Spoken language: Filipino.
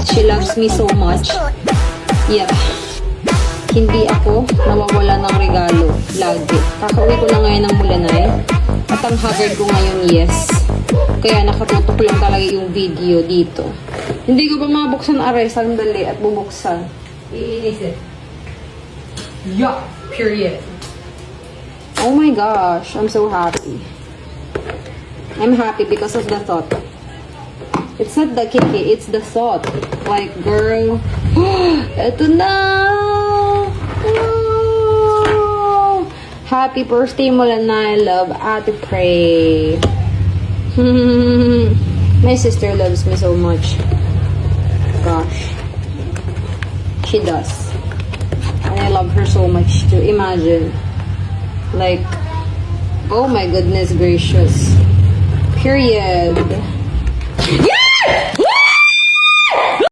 She loves me so much. Yeah. Hindi ako nawawala ng regalo. Lagi. Kakauwi ko lang ngayon ng Mulanay. At ang haggard ko ngayon, yes. Kaya nakatutok lang talaga yung video dito. Hindi ko pa mabuksan aray. Sandali at bubuksan. Iinis it. Yeah. Period. Oh my gosh. I'm so happy. I'm happy because of the thought. It's not the kiki, it's the thought. Like, girl, eto na! Oh, happy birthday, Mulanay. Love, Ate Pray. My sister loves me so much. Gosh. She does. And I love her so much too. Imagine. Like, oh my goodness gracious. Period. Yeah!